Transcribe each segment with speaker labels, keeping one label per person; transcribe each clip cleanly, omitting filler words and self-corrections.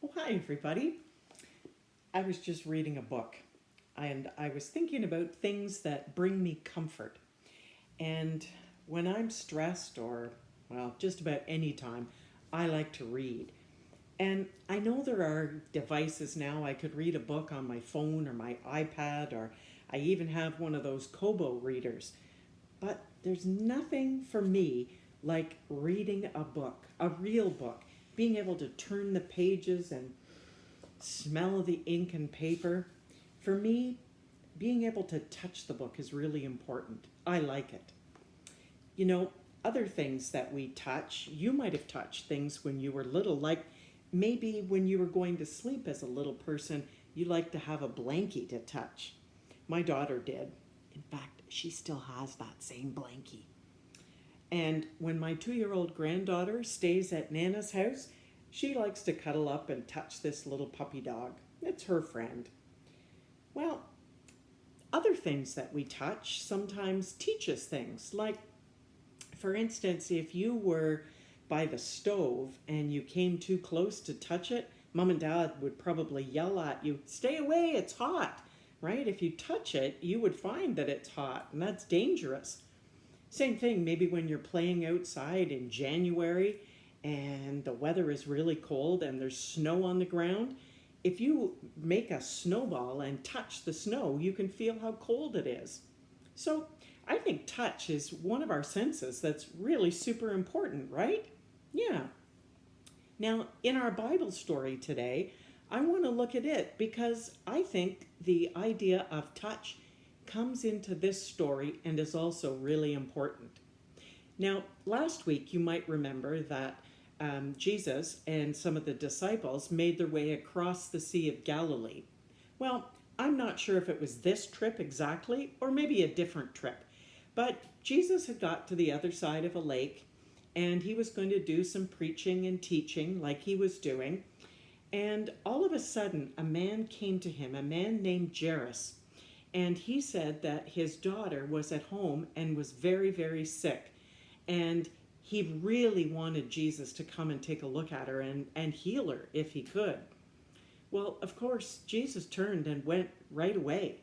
Speaker 1: Oh, hi, everybody. I was just reading a book and I was thinking about things that bring me comfort. And when I'm stressed, or, well, just about any time, I like to read. And I know there are devices now. I could read a book on my phone or my iPad, or I even have one of those Kobo readers. But there's nothing for me like reading a book, a real book, being able to turn the pages and smell the ink and paper. For me, being able to touch the book is really important. I like it. You know, other things that we touch, you might have touched things when you were little, like maybe when you were going to sleep as a little person, you like to have a blankie to touch. My daughter did. In fact, she still has that same blankie. And when my 2-year-old granddaughter stays at Nana's house, she likes to cuddle up and touch this little puppy dog. It's her friend. Well, other things that we touch sometimes teach us things. Like, for instance, if you were by the stove and you came too close to touch it, mom and dad would probably yell at you, "Stay away, it's hot." Right? If you touch it, you would find that it's hot, and that's dangerous. Same thing, maybe when you're playing outside in January and the weather is really cold and there's snow on the ground. If you make a snowball and touch the snow, you can feel how cold it is. So I think touch is one of our senses that's really super important, right? Yeah. Now, in our Bible story today, I want to look at it because I think the idea of touch comes into this story and is also really important. Now, last week you might remember that Jesus and some of the disciples made their way across the Sea of Galilee. Well, I'm not sure if it was this trip exactly or maybe a different trip, but Jesus had got to the other side of a lake and he was going to do some preaching and teaching like he was doing. And all of a sudden, a man came to him, a man named Jairus, and he said that his daughter was at home and was very, very sick. And he really wanted Jesus to come and take a look at her and heal her if he could. Well, of course, Jesus turned and went right away.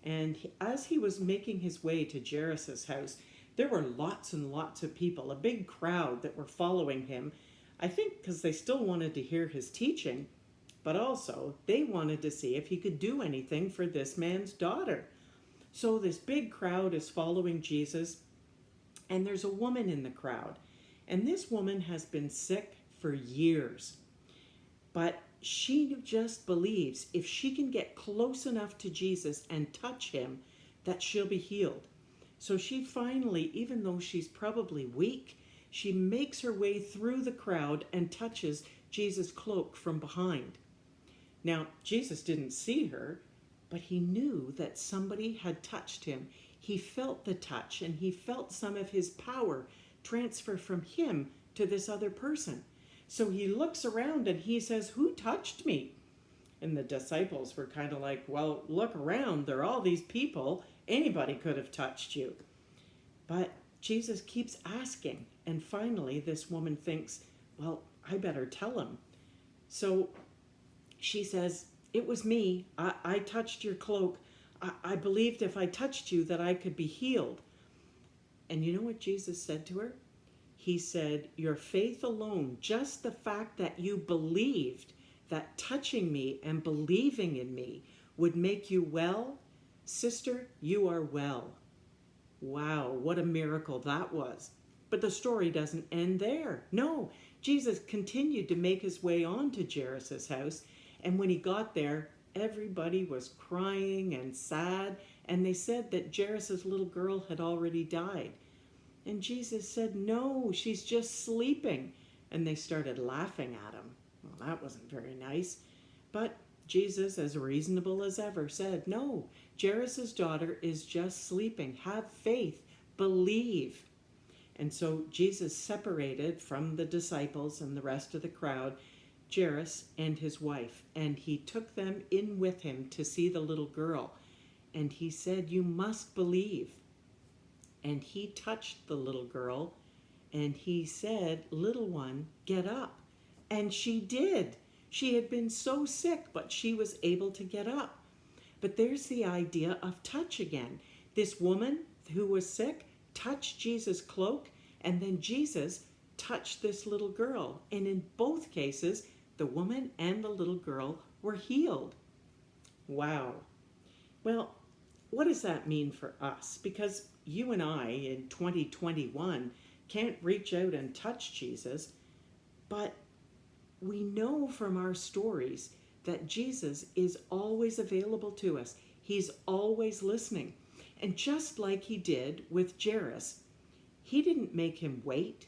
Speaker 1: And as he was making his way to Jairus' house, there were lots and lots of people, a big crowd that were following him. I think because they still wanted to hear his teaching, but also they wanted to see if he could do anything for this man's daughter. So this big crowd is following Jesus, and there's a woman in the crowd. And this woman has been sick for years. But she just believes if she can get close enough to Jesus and touch him, that she'll be healed. So she finally, even though she's probably weak, she makes her way through the crowd and touches Jesus' cloak from behind. Now, Jesus didn't see her, but he knew that somebody had touched him. He felt the touch and he felt some of his power transfer from him to this other person. So he looks around and he says, "Who touched me?" And the disciples were kind of like, "Well, look around. There are all these people. Anybody could have touched you." But Jesus keeps asking. And finally, this woman thinks, "Well, I better tell him." So she says, "It was me. I touched your cloak. I believed if I touched you that I could be healed." And you know what Jesus said to her? He said, "Your faith alone, just the fact that you believed that touching me and believing in me would make you well, sister, you are well." Wow, what a miracle that was. But the story doesn't end there. No, Jesus continued to make his way on to Jairus' house. And when he got there, everybody was crying and sad. And they said that Jairus' little girl had already died. And Jesus said, "No, she's just sleeping." And they started laughing at him. Well, that wasn't very nice. But Jesus, as reasonable as ever, said, "No, Jairus' daughter is just sleeping. Have faith. Believe." And so Jesus separated from the disciples and the rest of the crowd Jairus and his wife, and he took them in with him to see the little girl. And he said, "You must believe." And he touched the little girl, and he said, "Little one, get up." And she did. She had been so sick, but she was able to get up. But there's the idea of touch again. This woman who was sick touched Jesus' cloak, and then Jesus touched this little girl. And in both cases, the woman and the little girl were healed. Wow. Well, what does that mean for us? Because you and I in 2021 can't reach out and touch Jesus, but we know from our stories that Jesus is always available to us. He's always listening. And just like he did with Jairus, he didn't make him wait.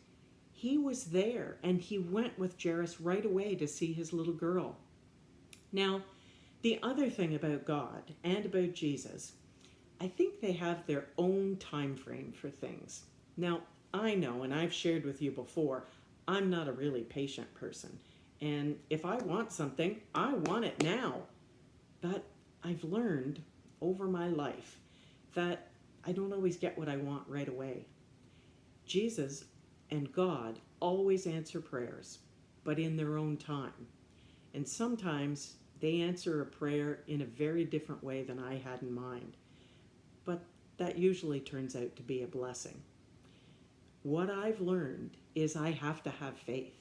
Speaker 1: He was there, and he went with Jairus right away to see his little girl. Now, the other thing about God and about Jesus, I think they have their own time frame for things. Now, I know, and I've shared with you before, I'm not a really patient person. And if I want something, I want it now. But I've learned over my life that I don't always get what I want right away. Jesus and God always answer prayers, but in their own time. And sometimes they answer a prayer in a very different way than I had in mind. But that usually turns out to be a blessing. What I've learned is I have to have faith.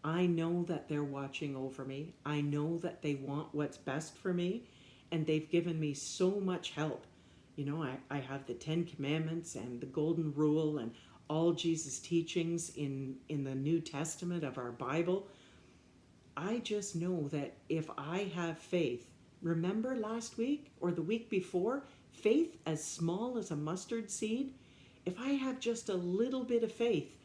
Speaker 1: I know that they're watching over me. I know that they want what's best for me, and they've given me so much help. You know, I have the 10 Commandments and the Golden Rule and all Jesus' teachings in the New Testament of our Bible. I just know that if I have faith, remember last week or the week before, faith as small as a mustard seed, if I have just a little bit of faith,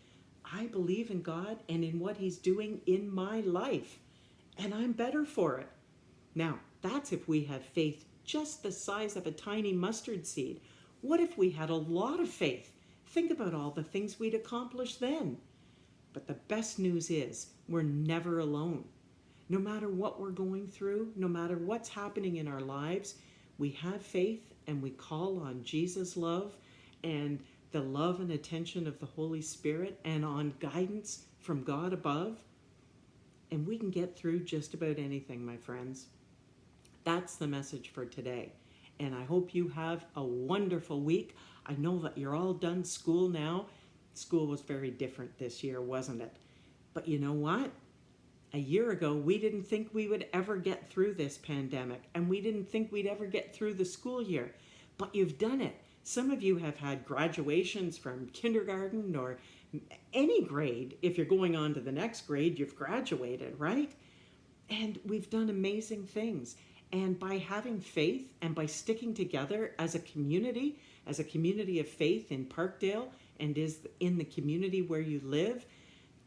Speaker 1: I believe in God and in what he's doing in my life, and I'm better for it. Now, that's if we have faith just the size of a tiny mustard seed. What if we had a lot of faith? Think about all the things we'd accomplish then. But the best news is we're never alone. No matter what we're going through, no matter what's happening in our lives, we have faith and we call on Jesus' love and the love and attention of the Holy Spirit and on guidance from God above. And we can get through just about anything, my friends. That's the message for today. And I hope you have a wonderful week. I know that you're all done school now. School was very different this year, wasn't it? But you know what? A year ago, we didn't think we would ever get through this pandemic, and we didn't think we'd ever get through the school year. But you've done it. Some of you have had graduations from kindergarten or any grade. If you're going on to the next grade, you've graduated, right? And we've done amazing things. And by having faith and by sticking together as a community of faith in Parkdale and is in the community where you live,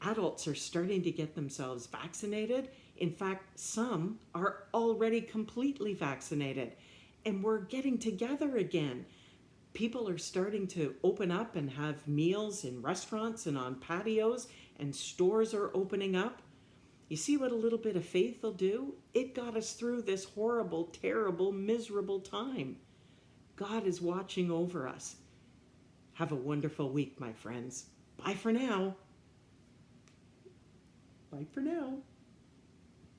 Speaker 1: adults are starting to get themselves vaccinated. In fact, some are already completely vaccinated. And we're getting together again. People are starting to open up and have meals in restaurants and on patios, and stores are opening up. You see what a little bit of faith will do? It got us through this horrible, terrible, miserable time. God is watching over us. Have a wonderful week, my friends. Bye for now. Bye for now.